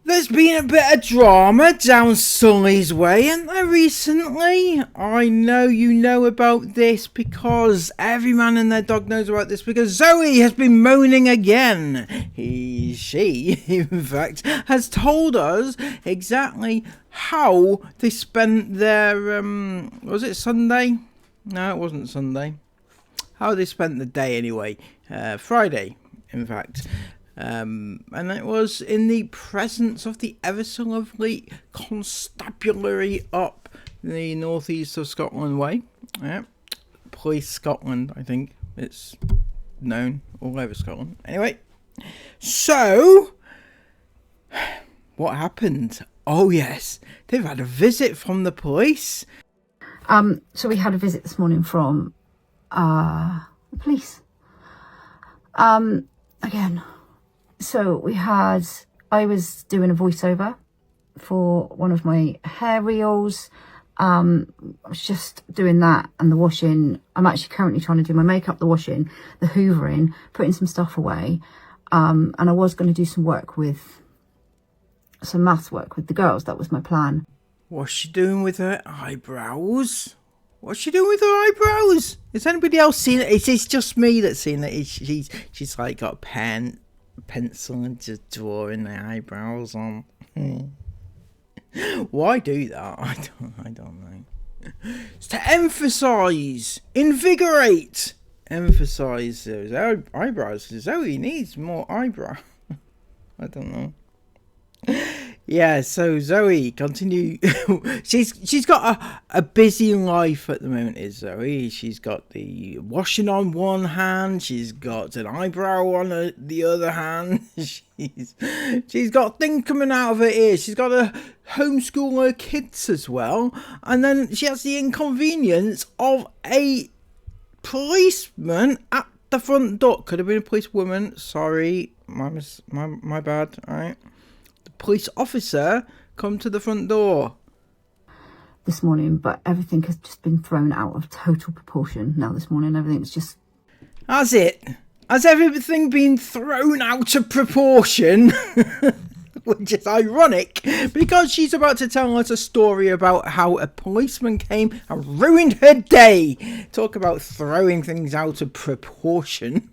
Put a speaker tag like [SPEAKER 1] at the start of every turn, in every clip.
[SPEAKER 1] There's been a bit of drama down Sully's way, hasn't there, recently? I know you know about this because every man and their dog knows about this because Zoe has been moaning again. She, in fact, has told us exactly how they spent their, was it Sunday? No, it wasn't Sunday. How they spent the day anyway. Friday, in fact. And it was in the presence of the ever so lovely constabulary up the northeast of Scotland way. Yeah. Police Scotland, I think it's known all over Scotland. Anyway, so what happened? Oh yes, they've had a visit from the police.
[SPEAKER 2] So we had a visit this morning from the police. Again. So I was doing a voiceover for one of my hair reels. I was just doing that and the washing. I'm actually currently trying to do my makeup, the washing, the hoovering, putting some stuff away. And I was going to do some maths work with the girls. That was my plan.
[SPEAKER 1] What's she doing with her eyebrows? What's she doing with her eyebrows? Has anybody else seen it? It's just me that's seen it. She's like got a pencil and just drawing the eyebrows on. Why do that? I don't know. It's to emphasise, invigorate, emphasise those eyebrows. Zoe needs more eyebrow. I don't know. Yeah, so Zoe, continue. she's got a busy life at the moment, is Zoe. She's got the washing on one hand. She's got an eyebrow on the other hand. She's got things coming out of her ears. She's got to homeschool her kids as well. And then she has the inconvenience of a policeman at the front door. Could have been a policewoman. Sorry, my bad. All right. Police officer come to the front door
[SPEAKER 2] this morning, but everything has just been thrown out of total proportion now this morning. Everything's just...
[SPEAKER 1] Has everything been thrown out of proportion? Which is ironic because she's about to tell us a story about how a policeman came and ruined her day. Talk about throwing things out of proportion.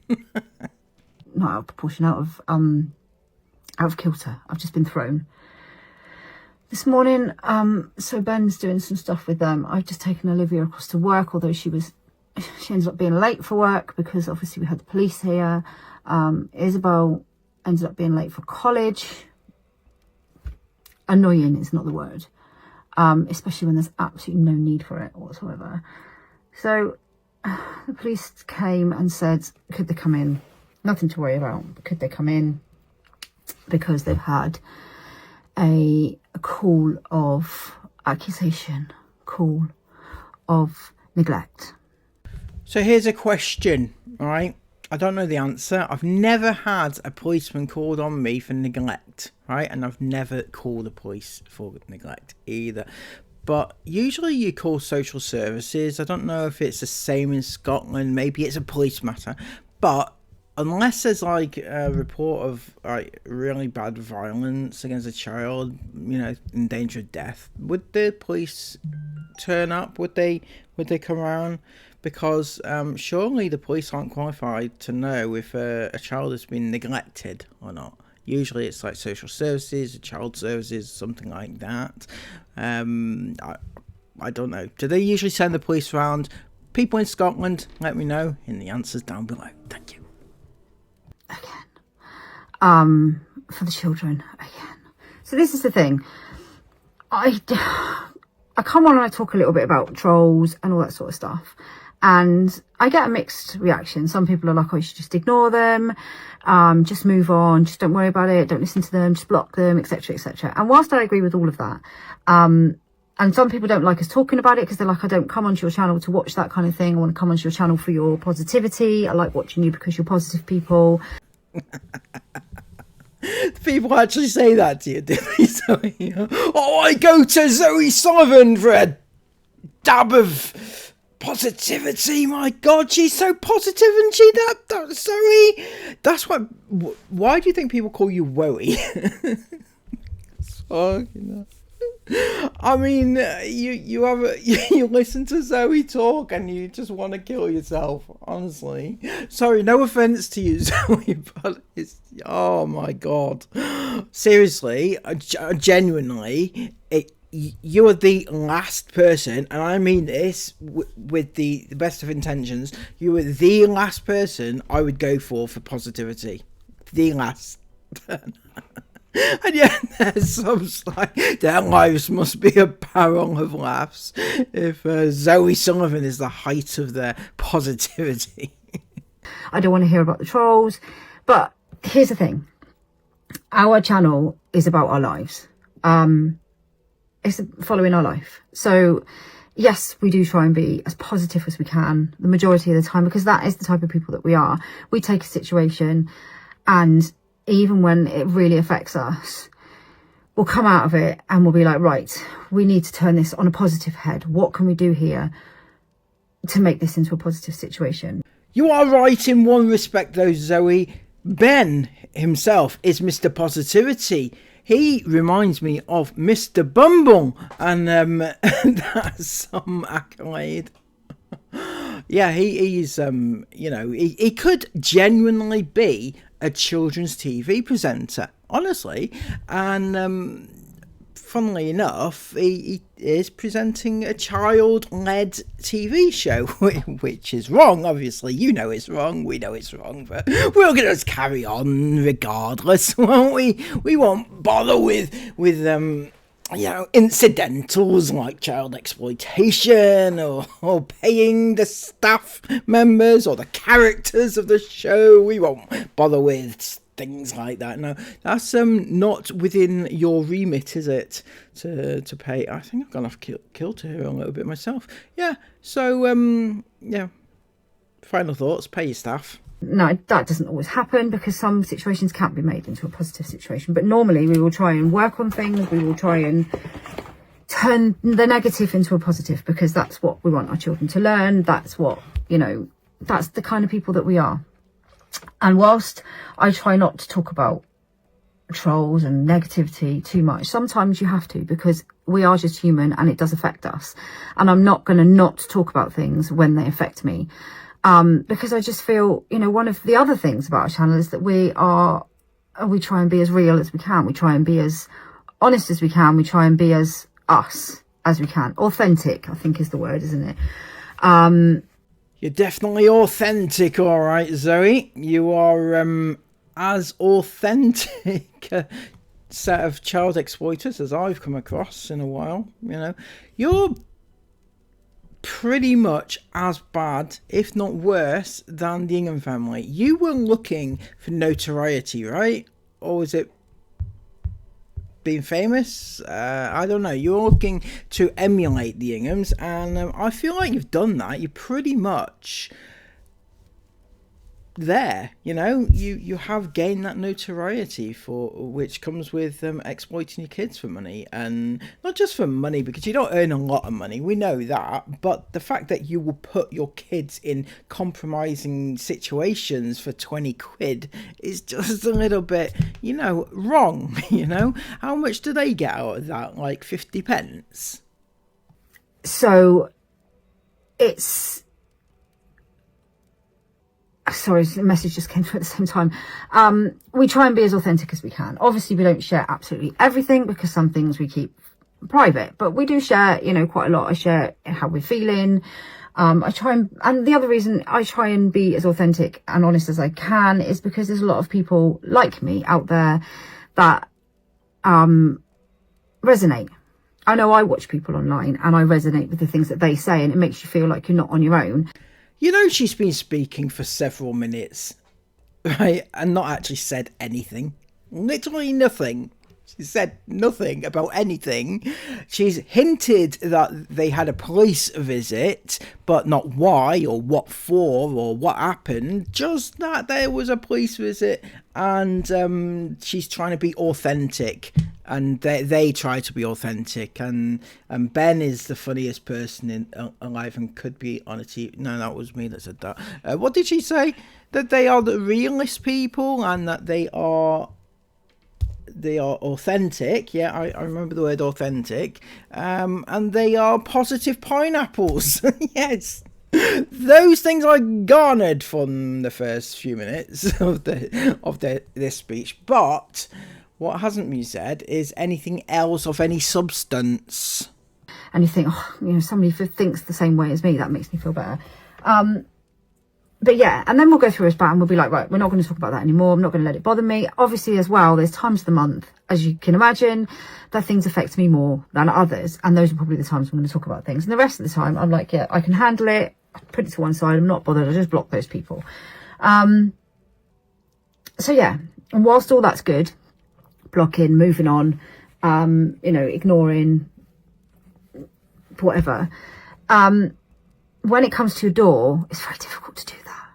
[SPEAKER 2] Not out of proportion, out of kilter. I've just been thrown. This morning, so Ben's doing some stuff with them. I've just taken Olivia across to work, although she ended up being late for work because obviously we had the police here. Isabel ended up being late for college. Annoying is not the word, especially when there's absolutely no need for it whatsoever. So the police came and said, could they come in? Nothing to worry about, but could they come in? Because they've had a call of accusation, call of neglect.
[SPEAKER 1] So here's a question, all right? I don't know the answer. I've never had a policeman called on me for neglect, right? And I've never called the police for neglect either. But usually you call social services. I don't know if it's the same in Scotland. Maybe it's a police matter. But unless there's like a report of like really bad violence against a child, you know, in danger of death, would the police turn up? Would they come around? Because surely the police aren't qualified to know if a child has been neglected or not. Usually it's like social services, child services, something like that. I don't know. Do they usually send the police around? People in Scotland, let me know in the answers down below. Thank you.
[SPEAKER 2] Again, for the children again. So this is the thing. I come on and I talk a little bit about trolls and all that sort of stuff, and I get a mixed reaction. Some people are like, oh, you should just ignore them, just move on, just don't worry about it, don't listen to them, just block them, etc, etc. And whilst I agree with all of that, and some people don't like us talking about it because they're like, I don't come onto your channel to watch that kind of thing. I want to come onto your channel for your positivity. I like watching you because you're positive people.
[SPEAKER 1] People actually say that to you, do they? Zoe? Oh, I go to Zoe Sullivan for a dab of positivity. My God, she's so positive, and she that Zoe. That's what. Why do you think people call you Woey? Oh, you know. I mean, you listen to Zoe talk and you just want to kill yourself. Honestly, sorry, no offense to you, Zoe, but it's, oh my god, seriously, genuinely, you are the last person, and I mean this with the best of intentions. You are the last person I would go for positivity. The last. And yet there's some like their lives must be a barrel of laughs if Zoe Sullivan is the height of their positivity.
[SPEAKER 2] I don't want to hear about the trolls, but here's the thing. Our channel is about our lives. It's following our life. So yes, we do try and be as positive as we can the majority of the time, because that is the type of people that we are. We take a situation, and even when it really affects us, we'll come out of it and we'll be like, right, we need to turn this on a positive head. What can we do here to make this into a positive situation?
[SPEAKER 1] You are right in one respect though, Zoe. Ben himself is Mr. Positivity. He reminds me of Mr. Bumble, and that's some accolade. Yeah, he's you know, he could genuinely be a children's TV presenter, honestly, and funnily enough, he is presenting a child-led TV show, which is wrong. Obviously, you know it's wrong. We know it's wrong, but we're going to just carry on regardless, won't we? We won't bother with you know, incidentals like child exploitation or paying the staff members or the characters of the show. We won't bother with things like that. No, that's not within your remit, is it? To pay. I think I've gone off kilter here a little bit myself. Yeah. So yeah. Final thoughts. Pay your staff.
[SPEAKER 2] No, that doesn't always happen, because some situations can't be made into a positive situation. But normally we will try and work on things. We will try and turn the negative into a positive, because that's what we want our children to learn. That's what, you know, that's the kind of people that we are. And whilst I try not to talk about trolls and negativity too much, sometimes you have to, because we are just human and it does affect us. And I'm not going to not talk about things when they affect me. Because I just feel, you know, one of the other things about our channel is that we try and be as real as we can. We try and be as honest as we can. We try and be as us as we can. Authentic, I think, is the word, isn't it?
[SPEAKER 1] You're definitely authentic, all right, Zoe. You are as authentic a set of child exploiters as I've come across in a while. You know, you're pretty much as bad, if not worse, than the Ingham family. You were looking for notoriety, right? Or was it being famous? I don't know. You're looking to emulate the Inghams, and I feel like you've done that. You're pretty much there, you know. You have gained that notoriety, for which comes with exploiting your kids for money, and not just for money, because you don't earn a lot of money, we know that, but the fact that you will put your kids in compromising situations for 20 quid is just a little bit, you know, wrong. You know, how much do they get out of that? Like 50 pence?
[SPEAKER 2] So it's, sorry, the message just came through at the same time. We try and be as authentic as we can. Obviously, we don't share absolutely everything, because some things we keep private, but we do share, you know, quite a lot. I share how we're feeling. I try and the other reason I try and be as authentic and honest as I can is because there's a lot of people like me out there that resonate. I know I watch people online and I resonate with the things that they say, and it makes you feel like you're not on your own.
[SPEAKER 1] You know, she's been speaking for several minutes, right, and not actually said anything. Literally nothing. She said nothing about anything. She's hinted that they had a police visit, but not why or what for or what happened. Just that there was a police visit, and she's trying to be authentic. And they try to be authentic, and Ben is the funniest person alive and could be on a TV. No, that was me that said that. What did she say? That they are the realest people, and that they are they are authentic. Yeah, I remember the word authentic. And they are positive pineapples. Yes. Those things I garnered from the first few minutes of this speech. But what hasn't been said is anything else of any substance.
[SPEAKER 2] And you think, oh, you know, somebody thinks the same way as me, that makes me feel better. But yeah, and then we'll go through a spat and we'll be like, right, we're not going to talk about that anymore. I'm not going to let it bother me. Obviously, as well, there's times of the month, as you can imagine, that things affect me more than others. And those are probably the times I'm going to talk about things. And the rest of the time, I'm like, yeah, I can handle it. I put it to one side. I'm not bothered. I just block those people. So yeah, and whilst all that's good, blocking, moving on, you know, ignoring, whatever. When it comes to your door, it's very difficult to do that.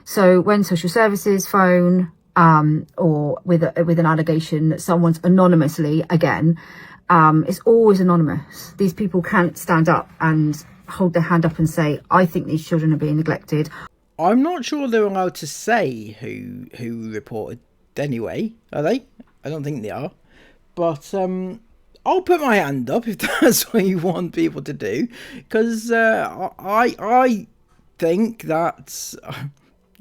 [SPEAKER 2] So when social services phone, or with an allegation that someone's anonymously, again, it's always anonymous. These people can't stand up and hold their hand up and say, I think these children are being neglected.
[SPEAKER 1] I'm not sure they're allowed to say who reported anyway, are they? I don't think they are. But I'll put my hand up if that's what you want people to do, because I think that's...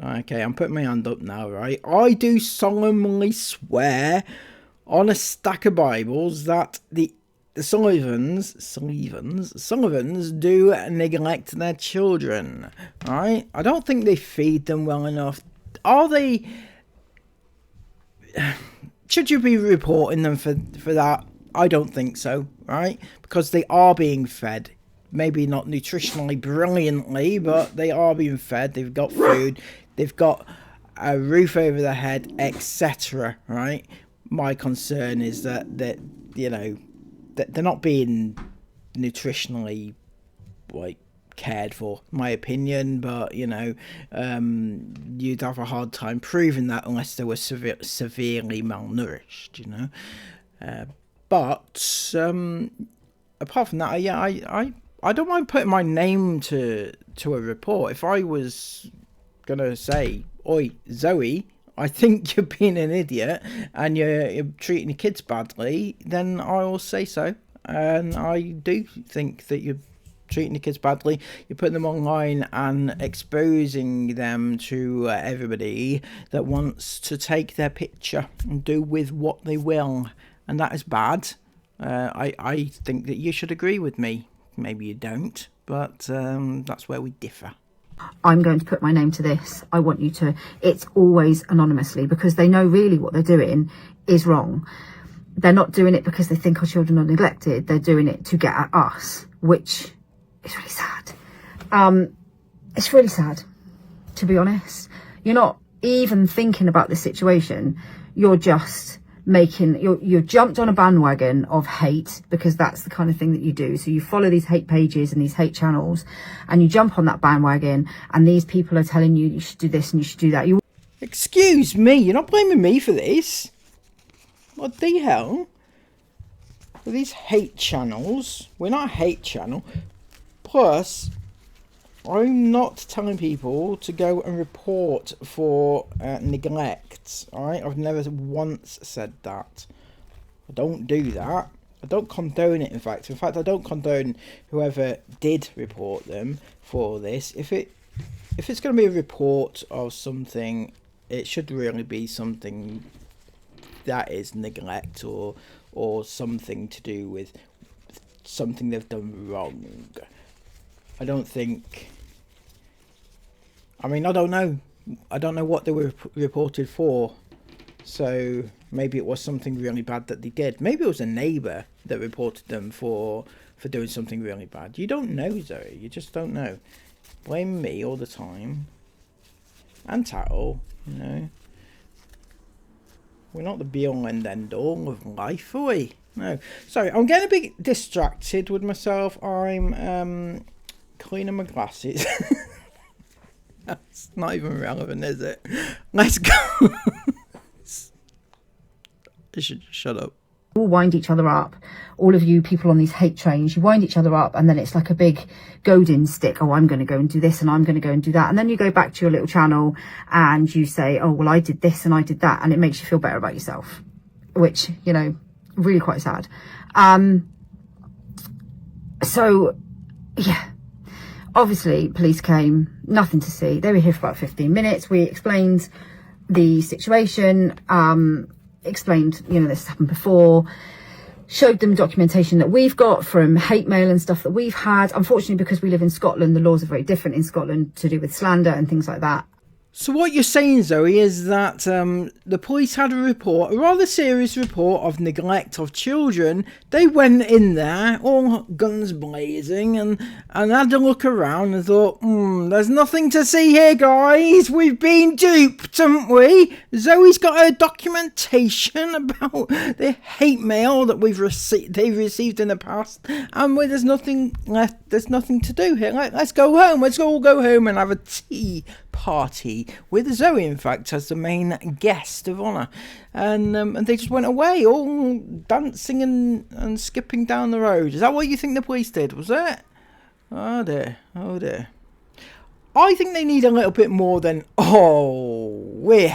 [SPEAKER 1] Okay, I'm putting my hand up now, right? I do solemnly swear on a stack of Bibles that the Sullivans do neglect their children, right? I don't think they feed them well enough. Are they... Should you be reporting them for that? I don't think so, right? Because they are being fed. Maybe not nutritionally brilliantly, but they are being fed. They've got food. They've got a roof over their head, etc., right? My concern is that you know, that they're not being nutritionally, like, cared for, my opinion, but, you know, you'd have a hard time proving that unless they were severely malnourished, you know. But apart from that, yeah, I don't mind putting my name to a report. If I was gonna say, oi, Zoe, I think you're being an idiot and you're treating your kids badly, then I will say so. And I do think that you're treating the kids badly. You're putting them online and exposing them to everybody that wants to take their picture and do with what they will. And that is bad. I think that you should agree with me. Maybe you don't, but that's where we differ.
[SPEAKER 2] I'm going to put my name to this. I want you to... It's always anonymously, because they know really what they're doing is wrong. They're not doing it because they think our children are neglected. They're doing it to get at us, which is really sad. It's really sad, to be honest. You're not even thinking about the situation. You're just... you've jumped on a bandwagon of hate, because that's the kind of thing that you do. So you follow these hate pages and these hate channels, and you jump on that bandwagon, and these people are telling you should do this and you should do that.
[SPEAKER 1] Excuse me, you're not blaming me for this. What the hell? For these hate channels, we're not a hate channel. Plus, I'm not telling people to go and report for neglect, alright? I've never once said that. I don't do that. I don't condone it, in fact. In fact, I don't condone whoever did report them for this. If it's going to be a report of something, it should really be something that is neglect or something to do with something they've done wrong. I don't think... I mean, I don't know. I don't know what they were reported for. So maybe it was something really bad that they did. Maybe it was a neighbour that reported them for doing something really bad. You don't know, Zoe. You just don't know. Blame me all the time. And tattle, you know. We're not the be-all and end-all of life, are we? No. Sorry, I'm getting a bit distracted with myself. I'm cleaning my glasses. That's not even relevant, is it? Let's go. I should shut up.
[SPEAKER 2] You all wind each other up. All of you people on these hate trains, you wind each other up, and then it's like a big goading stick. Oh, I'm going to go and do this, and I'm going to go and do that. And then you go back to your little channel and you say, oh, well, I did this and I did that. And it makes you feel better about yourself. which, you know, really quite sad. So, yeah, obviously police came, nothing to see. They were here for about 15 minutes. We explained the situation, explained, you know, this happened before, showed them documentation that we've got from hate mail and stuff that we've had. Unfortunately, because we live in Scotland, the laws are very different in Scotland to do with slander and things like that.
[SPEAKER 1] So what you're saying, Zoe, is that the police had a report, a rather serious report of neglect of children. They went in there, all guns blazing, and had a look around and thought, there's nothing to see here, guys. We've been duped, haven't we? Zoe's got her documentation about the hate mail that they've received in the past, and there's nothing left. There's nothing to do here. Let's go home. Let's all go home and have a tea party with Zoe, in fact, as the main guest of honour, and they just went away, all dancing and skipping down the road. Is that what you think the police did? Was it? Oh dear, oh dear. I think they need a little bit more than, we're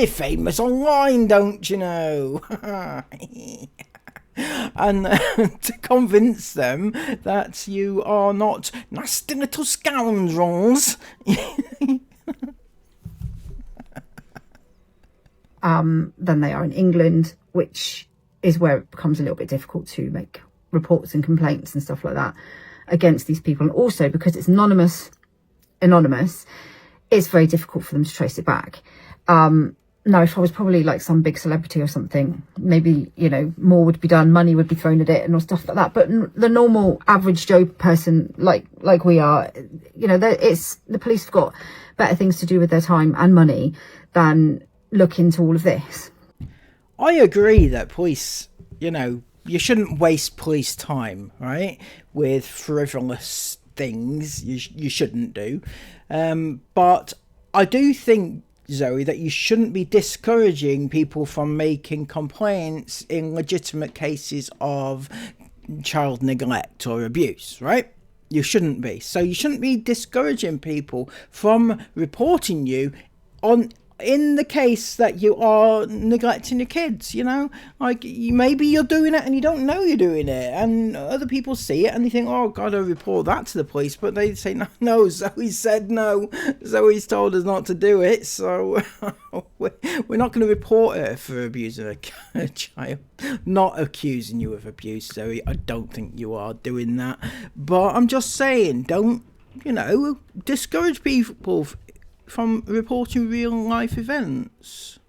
[SPEAKER 1] famous online, don't you know? And to convince them that you are not nasty little scoundrels.
[SPEAKER 2] Than they are in England, which is where it becomes a little bit difficult to make reports and complaints and stuff like that against these people. And also because it's anonymous, it's very difficult for them to trace it back. Now, if I was probably like some big celebrity or something, maybe, you know, more would be done, money would be thrown at it and all stuff like that. But the normal average Joe person, like we are, you know, the police have got better things to do with their time and money than look into all of this.
[SPEAKER 1] I agree that police, you know, you shouldn't waste police time, right, with frivolous things. You shouldn't do. But I do think, Zoe, that you shouldn't be discouraging people from making complaints in legitimate cases of child neglect or abuse, right? You shouldn't be. So you shouldn't be discouraging people from reporting you in the case that you are neglecting your kids, you know, like maybe you're doing it and you don't know you're doing it, and other people see it and they think, oh god, I'll report that to the police, but they say no, Zoe said no, Zoe's told us not to do it, so we're not going to report her for abusing a child. Not accusing you of abuse, Zoe, I don't think you are doing that, but I'm just saying, don't, you know, discourage people from reporting real life events.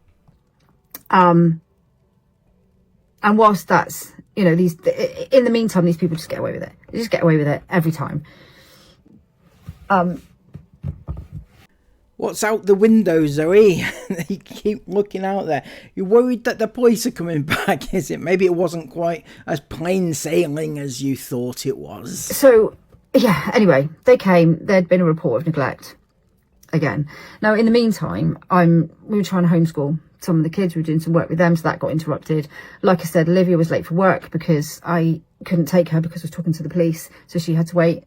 [SPEAKER 2] And whilst that's, you know, in the meantime, these people just get away with it. They just get away with it every time.
[SPEAKER 1] What's out the window, Zoe? You keep looking out there. You're worried that the police are coming back, is it? Maybe it wasn't quite as plain sailing as you thought it was.
[SPEAKER 2] So, yeah, anyway, they came. There'd been a report of neglect. Again. Now, in the meantime, we were trying to homeschool some of the kids. We were doing some work with them, so that got interrupted. Like I said, Olivia was late for work because I couldn't take her because I was talking to the police, so she had to wait.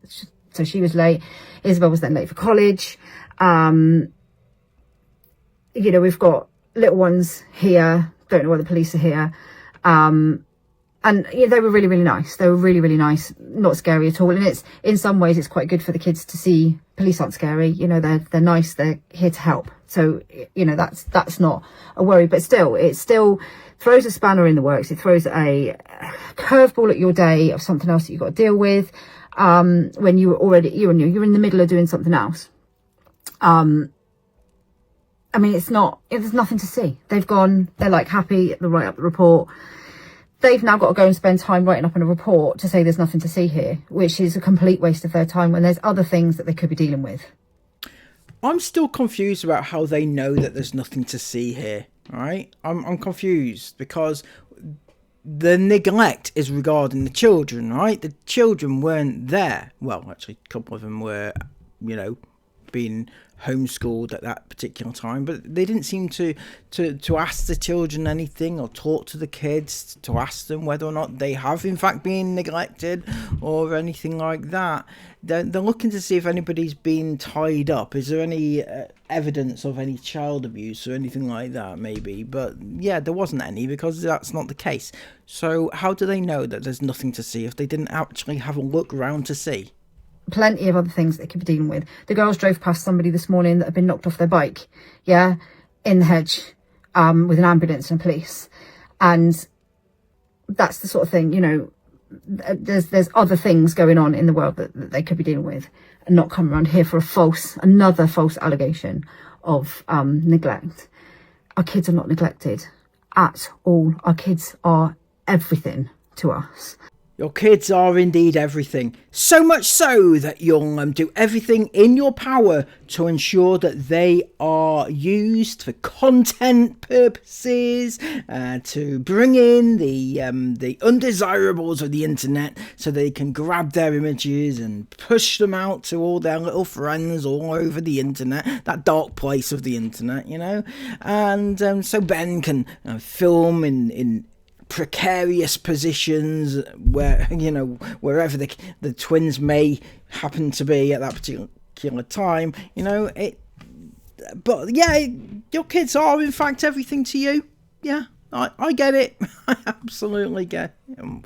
[SPEAKER 2] So she was late. Isabel was then late for college. You know, we've got little ones here. Don't know why the police are here. And yeah, they were really, really nice. They were really, really nice. Not scary at all. And it's, in some ways, it's quite good for the kids to see police aren't scary. You know, they're nice. They're here to help. So, you know, that's not a worry. But still, it still throws a spanner in the works. It throws a curveball at your day of something else that you've got to deal with. When you're in the middle of doing something else. I mean, there's nothing to see. They've gone, they're like happy, they write up the report. They've now got to go and spend time writing up on a report to say there's nothing to see here, which is a complete waste of their time when there's other things that they could be dealing with.
[SPEAKER 1] I'm still confused about how they know that there's nothing to see here, right? I'm confused because the neglect is regarding the children, right? The children weren't there. Well, actually, a couple of them were, you know, been homeschooled at that particular time, but they didn't seem to ask the children anything or talk to the kids to ask them whether or not they have in fact been neglected or anything like that. They're looking to see if anybody's been tied up. Is there any evidence of any child abuse or anything like that, maybe? But yeah, there wasn't any, because that's not the case. So how do they know that there's nothing to see if they didn't actually have a look round to see?
[SPEAKER 2] Plenty of other things they could be dealing with. The girls drove past somebody this morning that had been knocked off their bike, in the hedge, with an ambulance and police. And that's the sort of thing, there's other things going on in the world that they could be dealing with, and not come around here for another false allegation of neglect. Our kids are not neglected at all. Our kids are everything to us.
[SPEAKER 1] Your kids are indeed everything. So much so that you'll do everything in your power to ensure that they are used for content purposes, to bring in the undesirables of the internet so they can grab their images and push them out to all their little friends all over the internet, that dark place of the internet, And so Ben can film in precarious positions where wherever the twins may happen to be at that particular time, but yeah, your kids are in fact everything to you. I get it. I absolutely get it.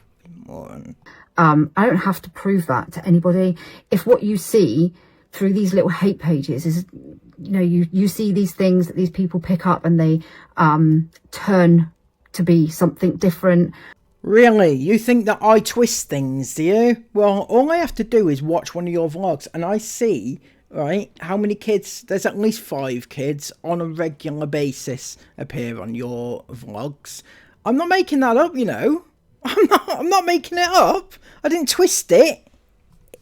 [SPEAKER 2] I don't have to prove that to anybody. If what you see through these little hate pages is you see these things that these people pick up and they turn to be something different.
[SPEAKER 1] Really? You think that I twist things, do you? Well, all I have to do is watch one of your vlogs and I see, right, how many kids, there's at least 5 kids on a regular basis appear on your vlogs. I'm not making that up, I'm not making it up. I didn't twist it.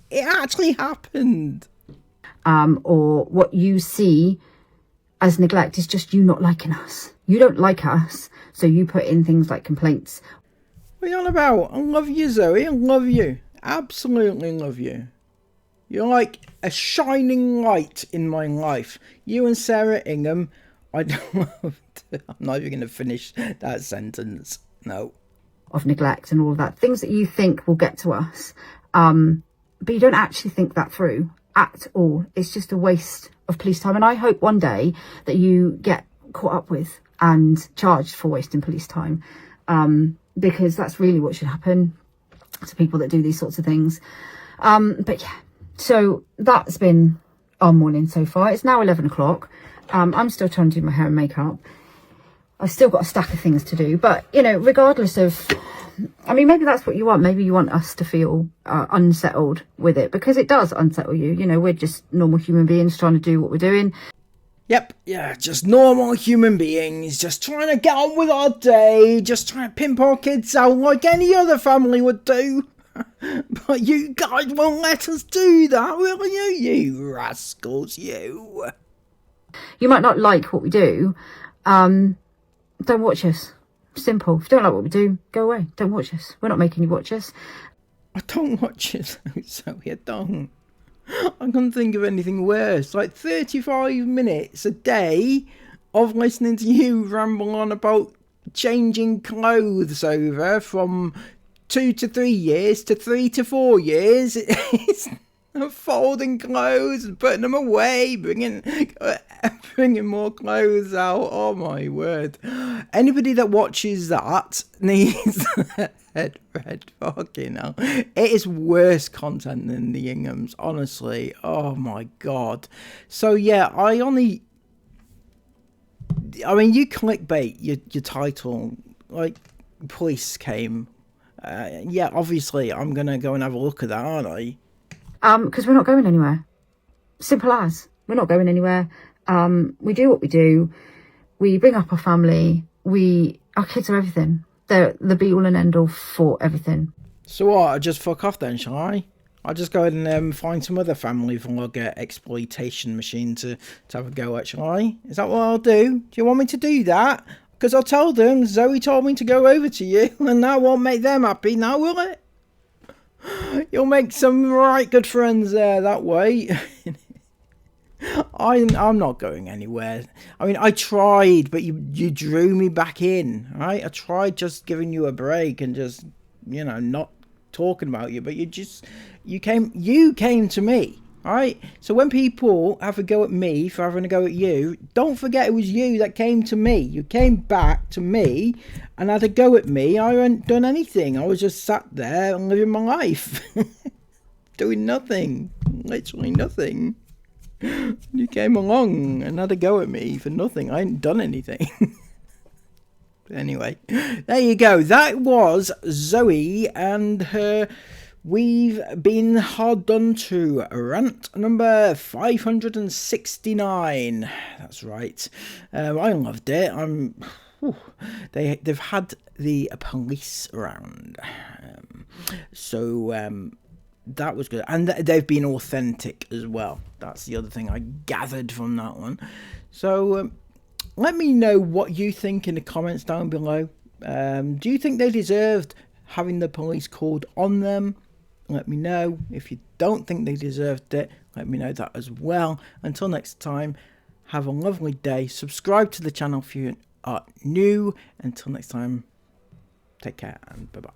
[SPEAKER 1] It actually happened.
[SPEAKER 2] Or what you see as neglect is just you not liking us. You don't like us, so you put in things like complaints.
[SPEAKER 1] What are you on about? I love you, Zoe. I love you. Absolutely love you. You're like a shining light in my life. You and Sarah Ingham. I'm not even going to finish that sentence. No.
[SPEAKER 2] Of neglect and all of that. Things that you think will get to us. But you don't actually think that through at all. It's just a waste of police time. And I hope one day that you get caught up with and charged for wasting police time, because that's really what should happen to people that do these sorts of things. But yeah, so that's been our morning so far. It's now 11 o'clock. I'm still trying to do my hair and makeup. I've still got a stack of things to do, but regardless of, maybe that's what you want. Maybe you want us to feel unsettled with it, because it does unsettle you. We're just normal human beings trying to do what we're doing.
[SPEAKER 1] Yep, yeah, just normal human beings, just trying to get on with our day, just trying to pimp our kids out like any other family would do. But you guys won't let us do that, will you? You rascals, you.
[SPEAKER 2] You might not like what we do. Don't watch us. Simple. If you don't like what we do, go away. Don't watch us. We're not making you watch us.
[SPEAKER 1] I don't watch it, so I don't. I can't think of anything worse. Like 35 minutes a day of listening to you ramble on about changing clothes over from 2 to 3 years to 3 to 4 years. It's folding clothes and putting them away, bringing more clothes out. Oh my word. Anybody that watches that needs head red fucking hell. It is worse content than the Inghams, honestly. Oh my god. So yeah, you clickbait your title, like police came. Yeah, obviously I'm gonna go and have a look at that, aren't I?
[SPEAKER 2] Because we're not going anywhere. Simple as. We're not going anywhere. We do what we do. We bring up our family. Our kids are everything. They're the be all and end all for everything.
[SPEAKER 1] So what? I just fuck off then, shall I? I'll just go ahead and find some other family vlogger exploitation machine to have a go at, shall I? Is that what I'll do? Do you want me to do that? Because I told them, Zoe told me to go over to you, and that won't make them happy now, will it? You'll make some right good friends there that way. I'm not going anywhere. I mean, I tried, but you drew me back in, right? I tried just giving you a break and just, not talking about you, but you came to me, right? So when people have a go at me for having a go at you, don't forget it was you that came to me. You came back to me and had a go at me. I hadn't done anything. I was just sat there and living my life. Doing nothing. Literally nothing. You came along and had a go at me for nothing. I ain't done anything. Anyway, there you go. That was Zoe and her We've Been Hard Done To rant number 569. That's right. I loved it. They've had the police around. That was good, and they've been authentic as well. That's the other thing I gathered from that one. So let me know what you think in the comments down below. Do you think they deserved having the police called on them? Let me know. If you don't think they deserved it, let me know that as well. Until next time, have a lovely day. Subscribe to the channel if you are new. Until next time, take care and bye-bye.